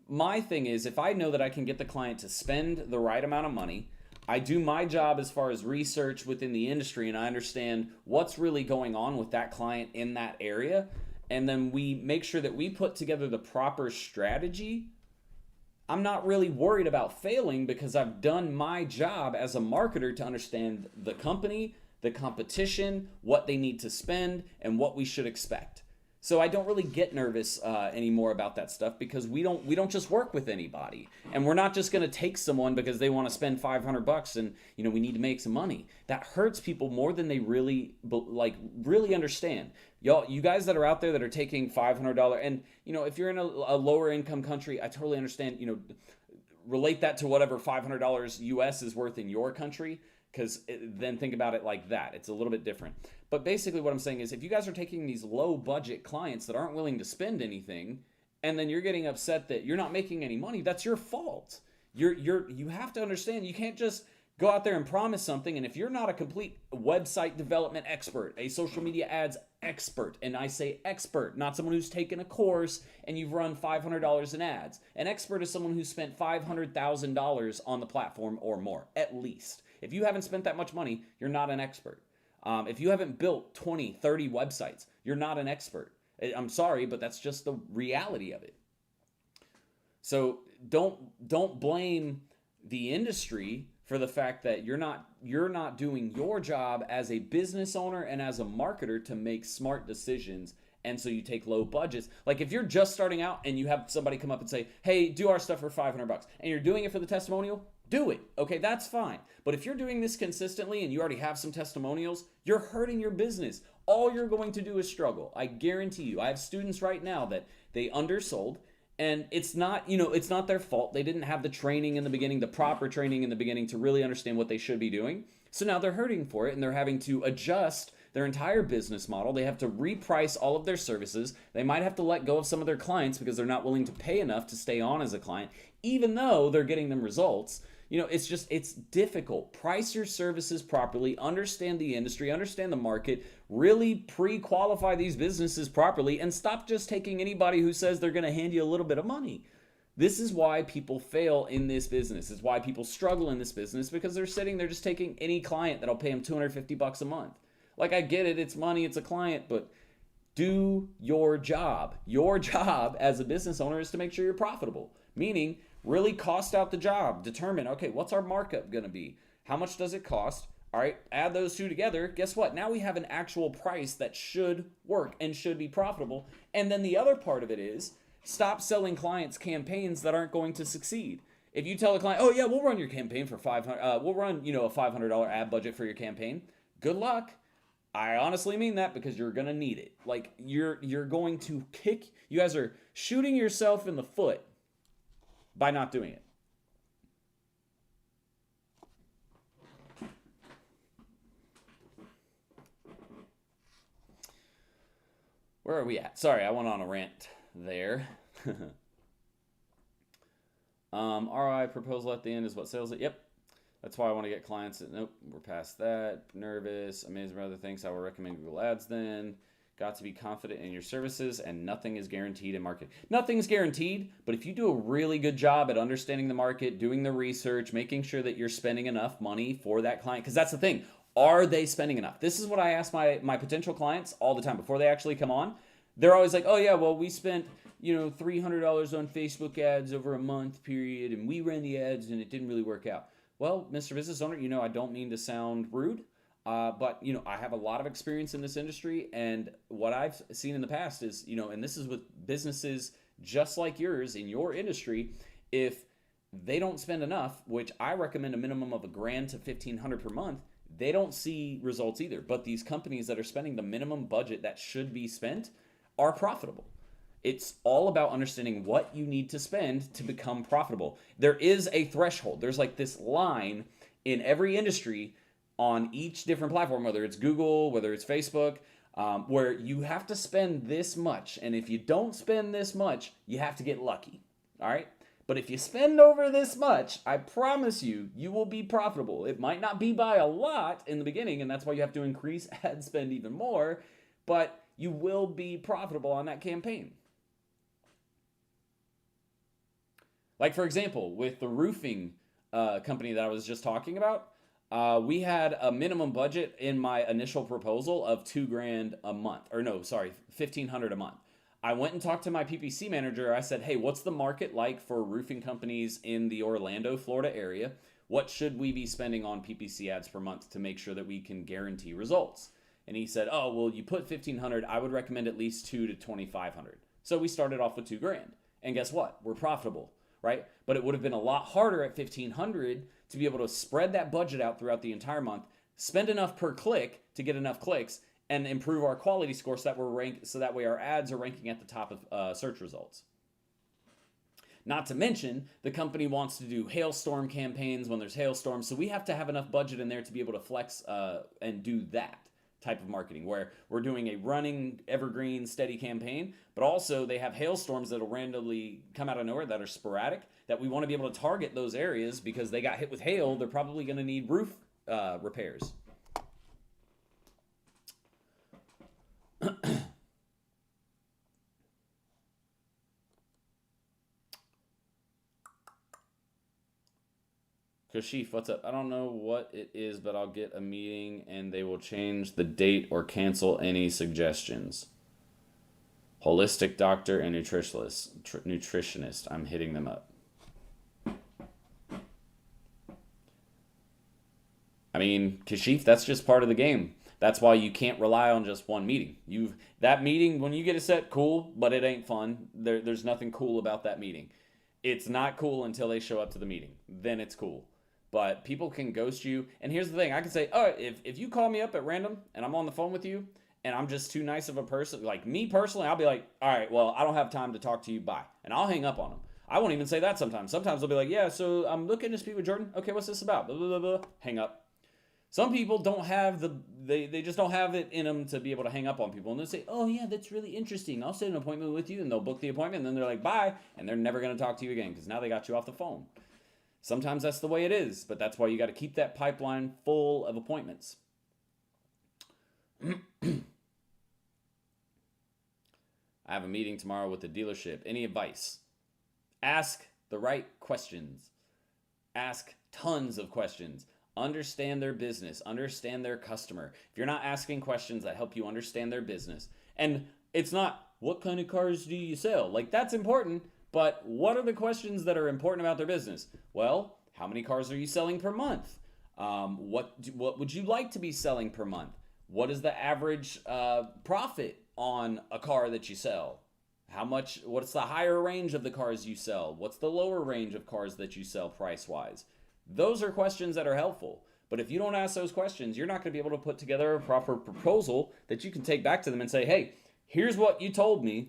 my thing is, if I know that I can get the client to spend the right amount of money, I do my job as far as research within the industry, and I understand what's really going on with that client in that area. And then we make sure that we put together the proper strategy. I'm not really worried about failing because I've done my job as a marketer to understand the company, the competition, what they need to spend, and what we should expect. So I don't really get nervous anymore about that stuff, because we don't just work with anybody, and we're not just going to take someone because they want to spend $500 and we need to make some money. That hurts people more than they really understand. Y'all, you guys that are out there that are taking $500, and if you're in a lower income country, I totally understand. Relate that to whatever $500 US is worth in your country, because then think about it like that. It's a little bit different. But basically what I'm saying is, if you guys are taking these low budget clients that aren't willing to spend anything, and then you're getting upset that you're not making any money, that's your fault. You have to understand, you can't just go out there and promise something, and if you're not a complete website development expert, a social media ads expert, and I say expert, not someone who's taken a course and you've run $500 in ads. An expert is someone who's spent $500,000 on the platform or more, at least. If you haven't spent that much money, you're not an expert. If you haven't built 20, 30 websites, you're not an expert. I'm sorry, but that's just the reality of it. So don't blame the industry for the fact that you're not doing your job as a business owner and as a marketer to make smart decisions. And so you take low budgets. Like if you're just starting out and you have somebody come up and say, hey, do our stuff for $500, and you're doing it for the testimonial, do it. Okay, that's fine. But if you're doing this consistently and you already have some testimonials, you're hurting your business. All you're going to do is struggle. I guarantee you. I have students right now that they undersold, and it's not their fault. They didn't have the training in the beginning, the proper training in the beginning to really understand what they should be doing. So now they're hurting for it, and they're having to adjust their entire business model. They have to reprice all of their services. They might have to let go of some of their clients because they're not willing to pay enough to stay on as a client, even though they're getting them results. It's difficult. Price your services properly, understand the industry, understand the market, really pre-qualify these businesses properly, and stop just taking anybody who says they're going to hand you a little bit of money. This is why people fail in this business. It's why people struggle in this business, because they're just taking any client that'll pay them $250 a month. Like, I get it, it's money, it's a client, but do your job. Your job as a business owner is to make sure you're profitable, meaning really cost out the job. Determine, okay, what's our markup going to be? How much does it cost? All right, add those two together. Guess what? Now we have an actual price that should work and should be profitable. And then the other part of it is stop selling clients campaigns that aren't going to succeed. If you tell a client, oh yeah, we'll run your campaign for $500, we'll run, a $500 ad budget for your campaign. Good luck. I honestly mean that, because you're going to need it. Like, you're going to you guys are shooting yourself in the foot by not doing it. Where are we at? Sorry, I went on a rant there. ROI proposal at the end is what sells it. Yep. That's why I want to get clients. Nope, we're past that. Nervous, amazed by other things. I will recommend Google Ads then. Got to be confident in your services, and nothing is guaranteed in market. Nothing's guaranteed, but if you do a really good job at understanding the market, doing the research, making sure that you're spending enough money for that client, because that's the thing. Are they spending enough? This is what I ask my potential clients all the time before they actually come on. They're always like, oh yeah, well, we spent $300 on Facebook ads over a month period, and we ran the ads and it didn't really work out. Well, Mr. Business Owner, I don't mean to sound rude, but I have a lot of experience in this industry, and what I've seen in the past is, and this is with businesses just like yours in your industry, if they don't spend enough, which I recommend a minimum of $1,000 to $1,500 per month, they don't see results either. But these companies that are spending the minimum budget that should be spent are profitable. It's all about understanding what you need to spend to become profitable. There is a threshold. There's like this line in every industry on each different platform, whether it's Google, whether it's Facebook. where you have to spend this much. And if you don't spend this much, you have to get lucky. All right. But if you spend over this much, I promise you, you will be profitable. It might not be by a lot in the beginning, and that's why you have to increase ad spend even more, but you will be profitable on that campaign. Like, for example, with the roofing company that I was just talking about, we had a minimum budget in my initial proposal of $2,000 a month, or no, sorry, $1,500 a month. I went and talked to my PPC manager. I said, hey, what's the market like for roofing companies in the Orlando, Florida area? What should we be spending on PPC ads per month to make sure that we can guarantee results? And he said, oh, well, you put $1,500. I would recommend at least $2,000 to $2,500. So we started off with $2,000. And guess what? We're profitable, right? But it would have been a lot harder at $1,500 to be able to spread that budget out throughout the entire month, spend enough per click to get enough clicks, and improve our quality score so that way our ads are ranking at the top of search results. Not to mention, the company wants to do hailstorm campaigns when there's hailstorms, so we have to have enough budget in there to be able to flex and do that type of marketing, where we're doing a running, evergreen, steady campaign, but also they have hailstorms that'll randomly come out of nowhere that are sporadic, that we want to be able to target those areas because they got hit with hail. They're probably going to need roof repairs. Kashif, what's up? I don't know what it is, but I'll get a meeting and they will change the date or cancel any suggestions. Holistic doctor and nutritionist. I'm hitting them up. I mean, Kashif, that's just part of the game. That's why you can't rely on just one meeting. That meeting, when you get it set, cool, but it ain't fun. There's nothing cool about that meeting. It's not cool until they show up to the meeting. Then it's cool. But people can ghost you. And here's the thing. I can say, oh, if you call me up at random and I'm on the phone with you and I'm just too nice of a person, like me personally, I'll be like, all right, well, I don't have time to talk to you. Bye. And I'll hang up on them. I won't even say that sometimes. Sometimes I'll be like, yeah, so I'm looking to speak with Jordan. Okay, what's this about? Blah, blah, blah, blah. Hang up. Some people don't have they just don't have it in them to be able to hang up on people. And they'll say, oh, yeah, that's really interesting. I'll set an appointment with you. And they'll book the appointment. And then they're like, bye. And they're never going to talk to you again because now they got you off the phone. Sometimes that's the way it is. But that's why you got to keep that pipeline full of appointments. I have a meeting tomorrow with the dealership. Any advice? Ask the right questions. Ask tons of questions. Understand their business. Understand their customer. If you're not asking questions that help you understand their business, and it's not, what kind of cars do you sell? Like, that's important, but what are the questions that are important about their business? Well, how many cars are you selling per month? What would you like to be selling per month? What is the average profit on a car that you sell? What's the higher range of the cars you sell? What's the lower range of cars that you sell price-wise? Those are questions that are helpful. But if you don't ask those questions, you're not going to be able to put together a proper proposal that you can take back to them and say, hey, here's what you told me.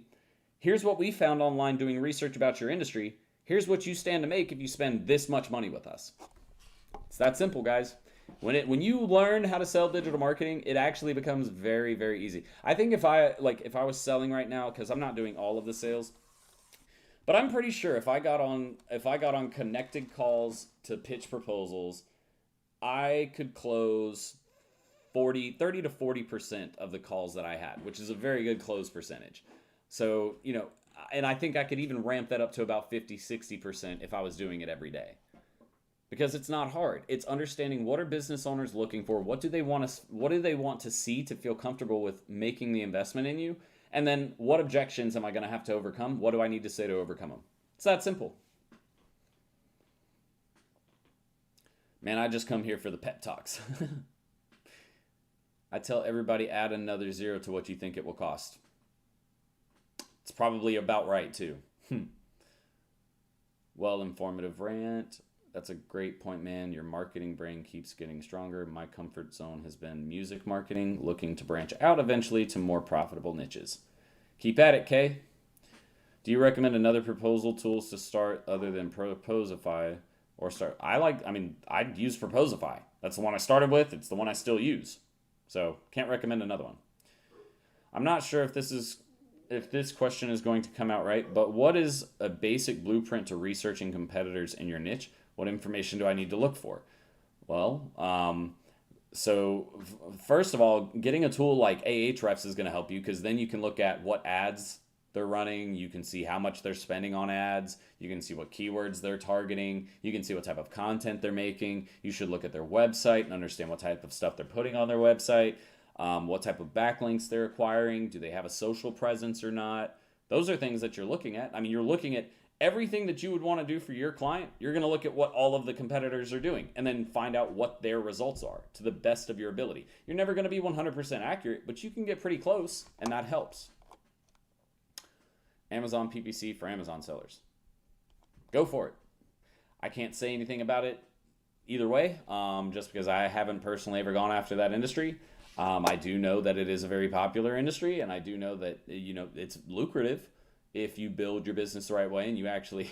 Here's what we found online doing research about your industry. Here's what you stand to make if you spend this much money with us. It's that simple, guys. When you learn how to sell digital marketing, it actually becomes very, very easy. I think if I was selling right now, because I'm not doing all of the sales, but I'm pretty sure if I got on connected calls to pitch proposals, I could close 30 to 40% of the calls that I had, which is a very good close percentage. So, and I think I could even ramp that up to about 50, 60% if I was doing it every day. Because it's not hard. It's understanding what are business owners looking for, what do they want to see to feel comfortable with making the investment in you? And then what objections am I going to have to overcome? What do I need to say to overcome them? It's that simple. Man, I just come here for the pep talks. I tell everybody add another 0 to what you think it will cost. It's probably about right too. Well, informative rant. That's a great point, man. Your marketing brain keeps getting stronger. My comfort zone has been music marketing, looking to branch out eventually to more profitable niches. Keep at it, Kay. Do you recommend another proposal tools to start other than Proposify or start? I'd use Proposify. That's the one I started with. It's the one I still use. So can't recommend another one. I'm not sure if this question is going to come out right, but what is a basic blueprint to researching competitors in your niche? What information do I need to look for? Well, first of all, getting a tool like Ahrefs is going to help you because then you can look at what ads they're running. You can see how much they're spending on ads. You can see what keywords they're targeting. You can see what type of content they're making. You should look at their website and understand what type of stuff they're putting on their website, what type of backlinks they're acquiring. Do they have a social presence or not? Those are things that you're looking at. I mean, you're looking at everything that you would want to do for your client. You're going to look at what all of the competitors are doing and then find out what their results are to the best of your ability. You're never going to be 100% accurate, but you can get pretty close, and that helps. Amazon PPC for Amazon sellers. Go for it. I can't say anything about it either way, just because I haven't personally ever gone after that industry. I do know that it is a very popular industry, and I do know that it's lucrative if you build your business the right way and you actually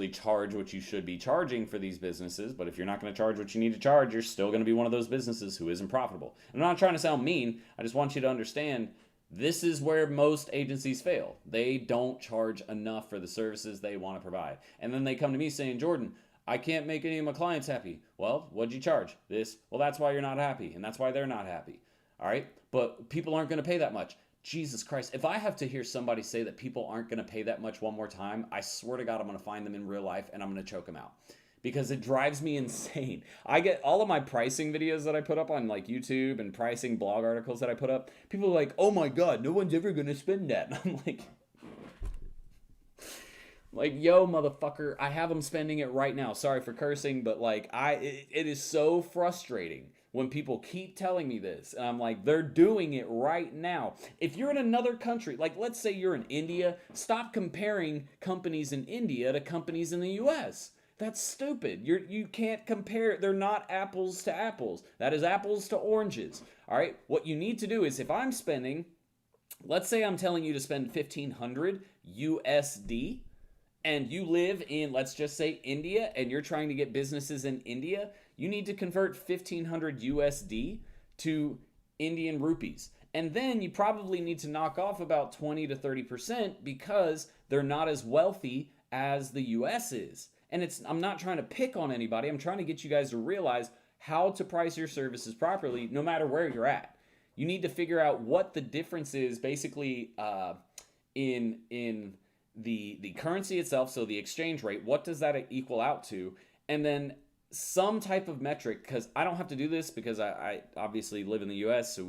charge what you should be charging for these businesses. But if you're not going to charge what you need to charge, you're still going to be one of those businesses who isn't profitable. I'm not trying to sound mean. I just want you to understand this is where most agencies fail. They don't charge enough for the services they want to provide. And then they come to me saying, Jordan, I can't make any of my clients happy. Well, what'd you charge? This. Well, that's why you're not happy, and that's why they're not happy. All right? But people aren't going to pay that much. Jesus Christ, if I have to hear somebody say that people aren't going to pay that much one more time, I swear to God, I'm going to find them in real life and I'm going to choke them out because it drives me insane. I get all of my pricing videos that I put up on like YouTube and pricing blog articles that I put up. People are like, oh my God, no one's ever going to spend that. And I'm like, yo, motherfucker, I have them spending it right now. Sorry for cursing, but like, it is so frustrating when people keep telling me this. And I'm like, they're doing it right now. If you're in another country, like let's say you're in India, stop comparing companies in India to companies in the US. That's stupid. You can't compare. They're not apples to apples. That is apples to oranges. All right. What you need to do is if I'm spending, let's say I'm telling you to spend 1,500 USD, and you live in, let's just say, India, and you're trying to get businesses in India, you need to convert 1,500 USD to Indian rupees. And then you probably need to knock off about 20 to 30% because they're not as wealthy as the US is. And I'm not trying to pick on anybody. I'm trying to get you guys to realize how to price your services properly no matter where you're at. You need to figure out what the difference is basically in the currency itself, so the exchange rate, what does that equal out to? And then some type of metric, because I don't have to do this because I obviously live in the US, so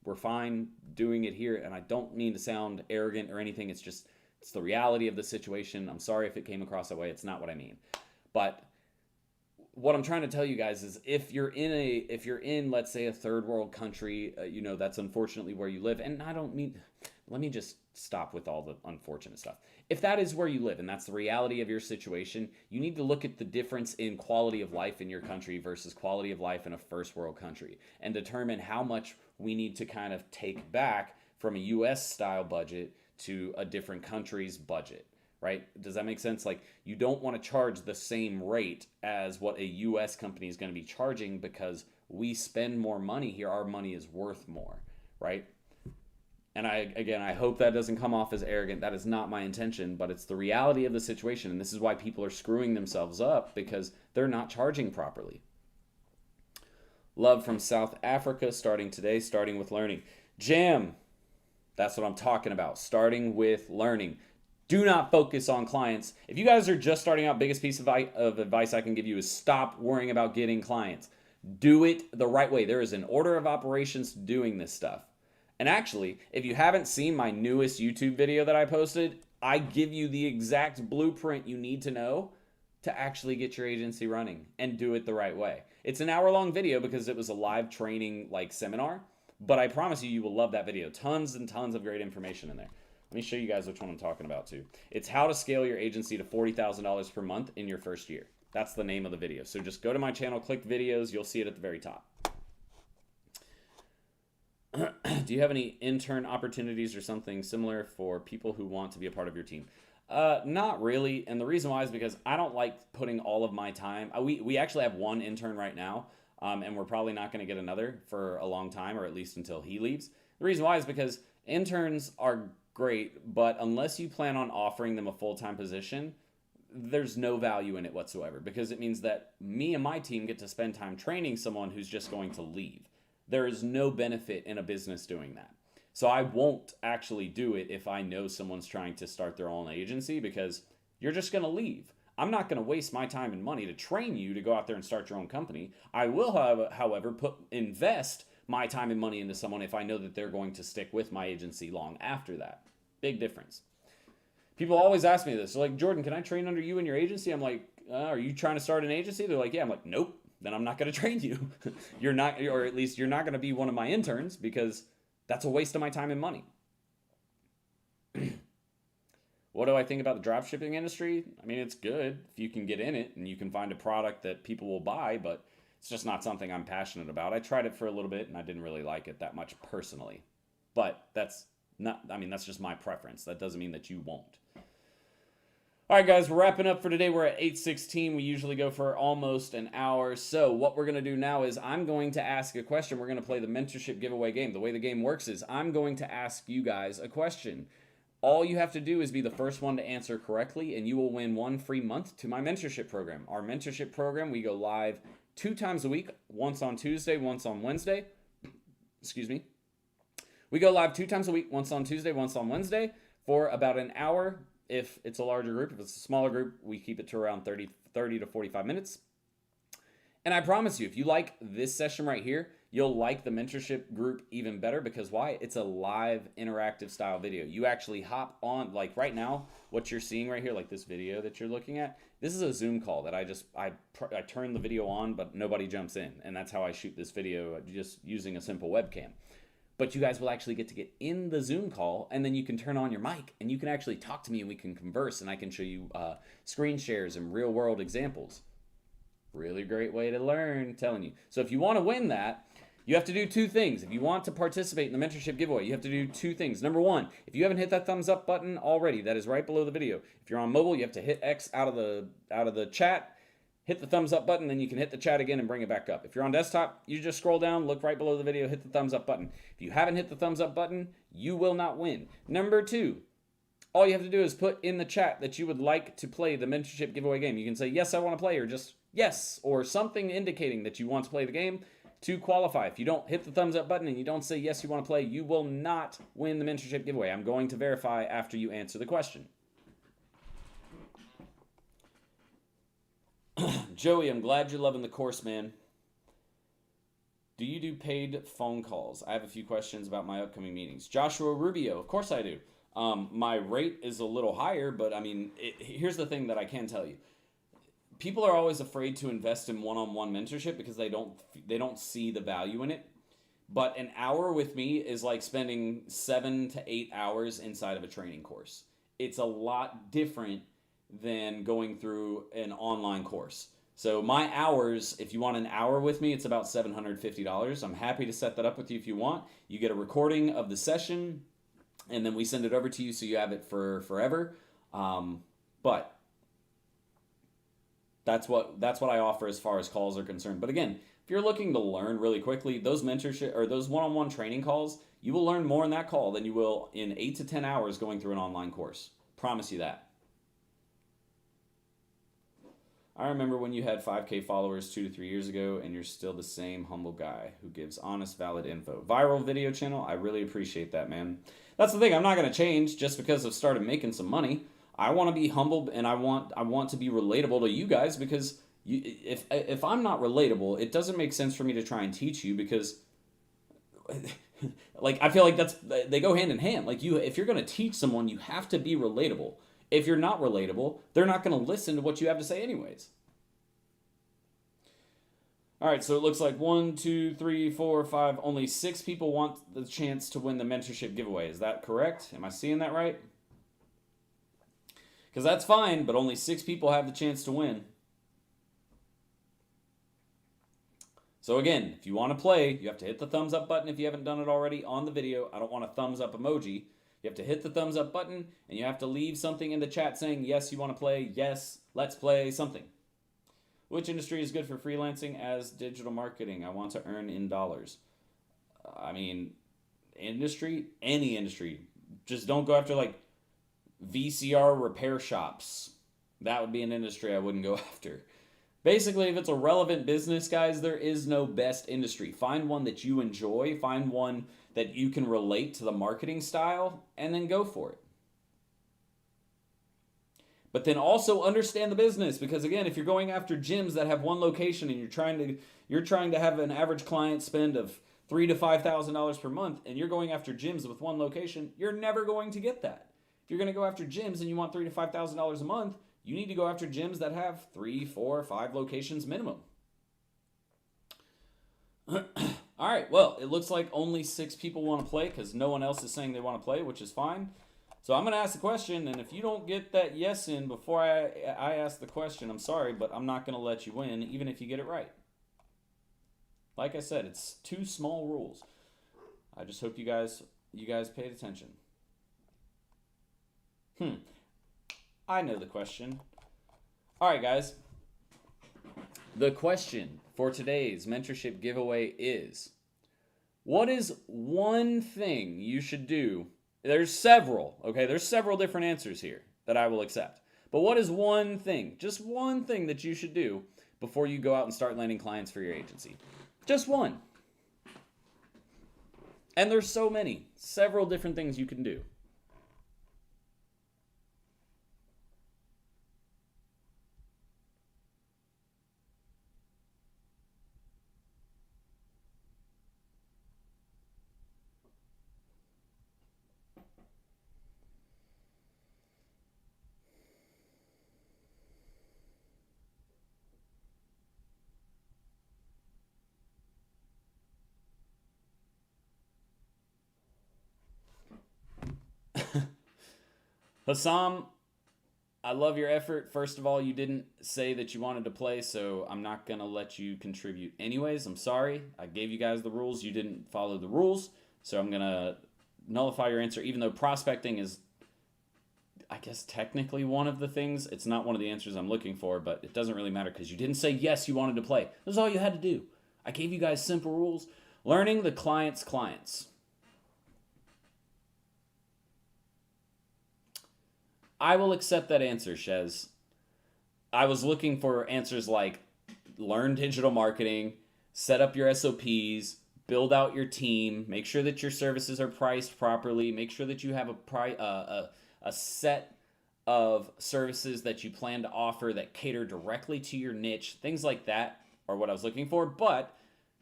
we're fine doing it here, and I don't mean to sound arrogant or anything. It's the reality of the situation. I'm sorry if it came across that way. It's not what I mean. But what I'm trying to tell you guys is if you're in let's say a third world country, that's unfortunately where you live, and let me just stop with all the unfortunate stuff. If that is where you live and that's the reality of your situation, you need to look at the difference in quality of life in your country versus quality of life in a first world country and determine how much we need to kind of take back from a US style budget to a different country's budget. Right? Does that make sense? Like, you don't want to charge the same rate as what a US company is going to be charging because we spend more money here. Our money is worth more, right? And I hope that doesn't come off as arrogant. That is not my intention, but it's the reality of the situation. And this is why people are screwing themselves up because they're not charging properly. Love from South Africa, starting today, starting with learning. Jam, that's what I'm talking about. Starting with learning. Do not focus on clients. If you guys are just starting out, biggest piece of advice I can give you is stop worrying about getting clients. Do it the right way. There is an order of operations to doing this stuff. And actually, if you haven't seen my newest YouTube video that I posted, I give you the exact blueprint you need to know to actually get your agency running and do it the right way. It's an hour-long video because it was a live training seminar, but I promise you will love that video. Tons and tons of great information in there. Let me show you guys which one I'm talking about too. It's how to scale your agency to $40,000 per month in your first year. That's the name of the video. So just go to my channel, click videos, you'll see it at the very top. Do you have any intern opportunities or something similar for people who want to be a part of your team? Not really. And the reason why is because I don't like putting all of my time. We actually have one intern right now, and we're probably not going to get another for a long time, or at least until he leaves. The reason why is because interns are great, but unless you plan on offering them a full-time position, there's no value in it whatsoever, because it means that me and my team get to spend time training someone who's just going to leave. There is no benefit in a business doing that. So I won't actually do it if I know someone's trying to start their own agency, because you're just going to leave. I'm not going to waste my time and money to train you to go out there and start your own company. I will, however, invest my time and money into someone if I know that they're going to stick with my agency long after that. Big difference. People always ask me this. They're like, Jordan, can I train under you in your agency? I'm like, are you trying to start an agency? They're like, yeah. I'm like, nope. Then I'm not going to train you. You're not, or at least you're not going to be one of my interns, because that's a waste of my time and money. What do I think about the dropshipping industry? I mean, it's good if you can get in it and you can find a product that people will buy, but it's just not something I'm passionate about. I tried it for a little bit and I didn't really like it that much personally. But that's just my preference. That doesn't mean that you won't. All right, guys, we're wrapping up for today. We're at 8:16. We usually go for almost an hour. So what we're going to do now is I'm going to ask a question. We're going to play the mentorship giveaway game. The way the game works is I'm going to ask you guys a question. All you have to do is be the first one to answer correctly, and you will win one free month to my mentorship program. Our mentorship program, we go live 2 times a week, once on Tuesday, once on Wednesday. Excuse me. We go live 2 times a week, once on Tuesday, once on Wednesday, for about an hour. If it's a larger group, if it's a smaller group, we keep it to around 30 to 45 minutes. And I promise you, if you like this session right here, you'll like the mentorship group even better, because why? It's a live interactive style video. You actually hop on, like right now, what you're seeing right here, like this video that you're looking at, this is a Zoom call that I turn the video on, but nobody jumps in. And that's how I shoot this video, just using a simple webcam. But you guys will actually get to get in the Zoom call, and then you can turn on your mic and you can actually talk to me and we can converse, and I can show you screen shares and real world examples. Really great way to learn, I'm telling you. So if you want to win that, you have to do 2 things. If you want to participate in the mentorship giveaway, you have to do 2 things. Number 1, if you haven't hit that thumbs up button already, that is right below the video. If you're on mobile, you have to hit X out of the chat, hit the thumbs up button, then you can hit the chat again and bring it back up. If you're on desktop, you just scroll down, look right below the video, hit the thumbs up button. If you haven't hit the thumbs up button, you will not win. Number 2, all you have to do is put in the chat that you would like to play the mentorship giveaway game. You can say, yes, I want to play, or just yes, or something indicating that you want to play the game to qualify. If you don't hit the thumbs up button and you don't say yes, you want to play, you will not win the mentorship giveaway. I'm going to verify after you answer the question. Joey, I'm glad you're loving the course, man. Do you do paid phone calls? I have a few questions about my upcoming meetings. Joshua Rubio, of course I do. My rate is a little higher, but I mean, here's the thing that I can tell you. People are always afraid to invest in one-on-one mentorship because they don't see the value in it. But an hour with me is like spending 7 to 8 hours inside of a training course. It's a lot different than going through an online course. So my hours, if you want an hour with me, it's about $750. I'm happy to set that up with you if you want. You get a recording of the session, and then we send it over to you so you have it for forever. But that's what I offer as far as calls are concerned. But again, if you're looking to learn really quickly, those mentorship or those one-on-one training calls, you will learn more in that call than you will in 8 to 10 hours going through an online course. Promise you that. I remember when you had 5K followers 2 to 3 years ago, and you're still the same humble guy who gives honest, valid info. Viral video channel, I really appreciate that, man. That's the thing, I'm not going to change just because I've started making some money. I want to be humble, and I want to be relatable to you guys, because if I'm not relatable, it doesn't make sense for me to try and teach you, because like I feel like they go hand in hand. Like if you're going to teach someone, you have to be relatable. If you're not relatable, they're not going to listen to what you have to say anyways. All right, so it looks like 1, 2, 3, 4, 5. Only 6 people want the chance to win the mentorship giveaway. Is that correct? Am I seeing that right? Because that's fine, but only 6 people have the chance to win. So again, if you want to play, you have to hit the thumbs up button if you haven't done it already on the video. I don't want a thumbs up emoji. You have to hit the thumbs up button, and you have to leave something in the chat saying, yes, you want to play, yes, let's play, something. Which industry is good for freelancing as digital marketing? I want to earn in dollars. I mean, industry, any industry. Just don't go after like VCR repair shops. That would be an industry I wouldn't go after. Basically, if it's a relevant business, guys, there is no best industry. Find one that you enjoy, find one that you can relate to the marketing style, and then go for it. But then also understand the business, because again, if you're going after gyms that have one location and you're trying to have an average client spend of $3,000 to $5,000 per month, and you're going after gyms with one location, you're never going to get that. If you're going to go after gyms and you want $3,000 to $5,000 a month, you need to go after gyms that have 3, 4, 5 locations minimum. All right, well, it looks like only 6 people want to play because no one else is saying they want to play, which is fine. So I'm going to ask the question, and if you don't get that yes in before I ask the question, I'm sorry, but I'm not going to let you win, even if you get it right. Like I said, it's 2 small rules. I just hope you guys paid attention. I know the question. All right, guys. The question for today's mentorship giveaway is, what is one thing you should do? There's several, okay? There's several different answers here that I will accept. But what is one thing, just one thing that you should do before you go out and start landing clients for your agency? Just one. And there's so many, several different things you can do. Hassam, I love your effort. First of all, you didn't say that you wanted to play, so I'm not going to let you contribute anyways. I'm sorry. I gave you guys the rules. You didn't follow the rules, so I'm going to nullify your answer, even though prospecting is, I guess, technically one of the things. It's not one of the answers I'm looking for, but it doesn't really matter because you didn't say yes, you wanted to play. That's all you had to do. I gave you guys simple rules. Learning the client's clients. I will accept that answer, Shez. I was looking for answers like learn digital marketing, set up your SOPs, build out your team, make sure that your services are priced properly, make sure that you have a set of services that you plan to offer that cater directly to your niche. Things like that are what I was looking for. But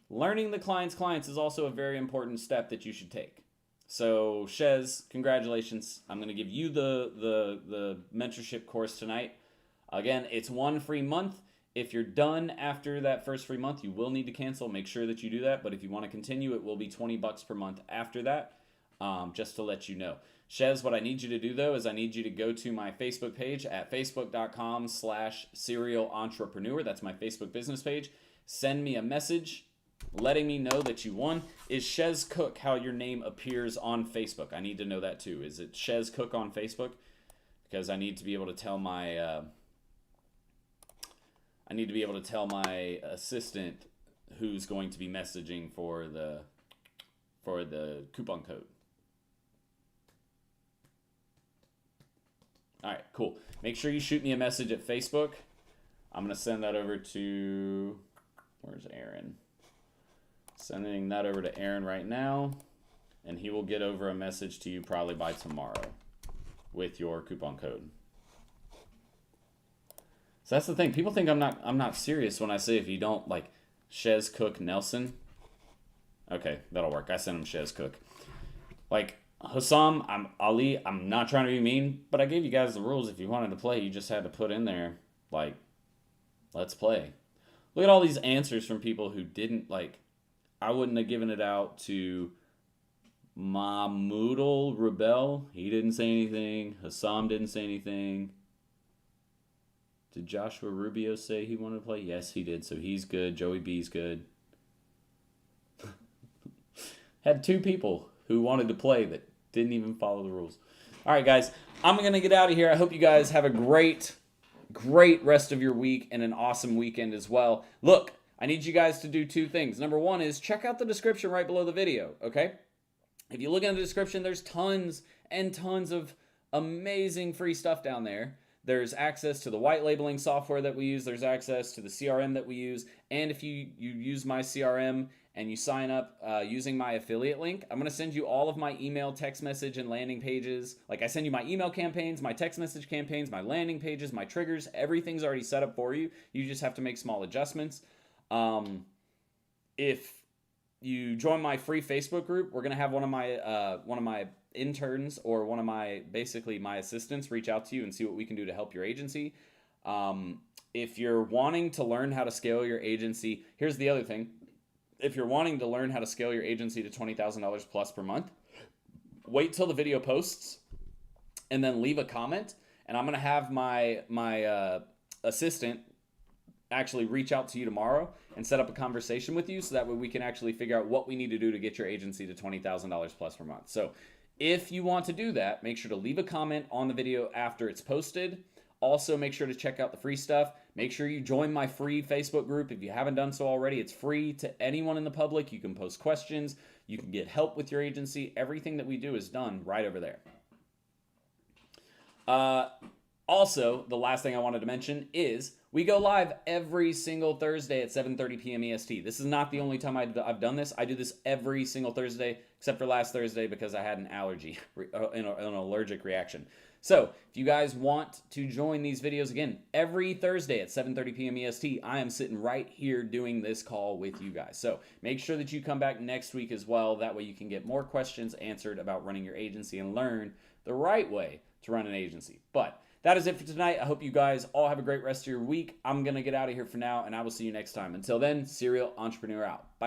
learning the client's clients is also a very important step that you should take. So, Shez, congratulations. I'm going to give you the mentorship course tonight. Again, it's 1 free month. If you're done after that first free month, you will need to cancel. Make sure that you do that. But if you want to continue, it will be $20 per month after that, just to let you know. Shez, what I need you to do, though, is I need you to go to my Facebook page at facebook.com/serial entrepreneur. That's my Facebook business page. Send me a message letting me know that you won. Is Shez Cook how your name appears on Facebook? I need to know that too. Is it Shez Cook on Facebook? Because I need to be able to tell my assistant who's going to be messaging for the coupon code. All right, cool. Make sure you shoot me a message at Facebook. I'm going to send that over to, where's Aaron? Sending that over to Aaron right now, and he will get over a message to you probably by tomorrow with your coupon code. So that's the thing. People think I'm not serious when I say if you don't like Shez Cook Nelson. Okay, that'll work. I sent him Shez Cook. Like Hassam, I'm not trying to be mean, but I gave you guys the rules. If you wanted to play, you just had to put in there like, let's play. Look at all these answers from people who didn't like. I wouldn't have given it out to Mahmoudal Rebel. He didn't say anything. Hassam didn't say anything. Did Joshua Rubio say he wanted to play? Yes, he did. So he's good. Joey B's good. Had 2 people who wanted to play that didn't even follow the rules. All right, guys. I'm going to get out of here. I hope you guys have a great rest of your week and an awesome weekend as well. Look, I need you guys to do 2 things. Number 1 is check out the description right below the video, okay? If you look in the description, there's tons and tons of amazing free stuff down there. There's access to the white labeling software that we use. There's access to the CRM that we use. And if you use my CRM and you sign up using my affiliate link, I'm going to send you all of my email, text message, and landing pages. Like I send you my email campaigns, my text message campaigns, my landing pages, my triggers. Everything's already set up for you. You just have to make small adjustments. If you join my free Facebook group, we're going to have one of my interns or one of my assistants reach out to you and see what we can do to help your agency. If you're wanting to learn how to scale your agency, here's the other thing. If you're wanting to learn how to scale your agency to $20,000 plus per month, wait till the video posts and then leave a comment. And I'm going to have my assistant actually reach out to you tomorrow and set up a conversation with you so that way we can actually figure out what we need to do to get your agency to $20,000 plus per month. So if you want to do that, make sure to leave a comment on the video after it's posted. Also, make sure to check out the free stuff. Make sure you join my free Facebook group if you haven't done so already. It's free to anyone in the public. You can post questions. You can get help with your agency. Everything that we do is done right over there. Also, the last thing I wanted to mention is we go live every single Thursday at 7:30 p.m. EST. This is not the only time I've done this. I do this every single Thursday, except for last Thursday because I had an allergy, an allergic reaction. So if you guys want to join these videos again, every Thursday at 7:30 p.m. EST, I am sitting right here doing this call with you guys. So make sure that you come back next week as well. That way you can get more questions answered about running your agency and learn the right way to run an agency. But that is it for tonight. I hope you guys all have a great rest of your week. I'm going to get out of here for now, and I will see you next time. Until then, Serial Entrepreneur out. Bye.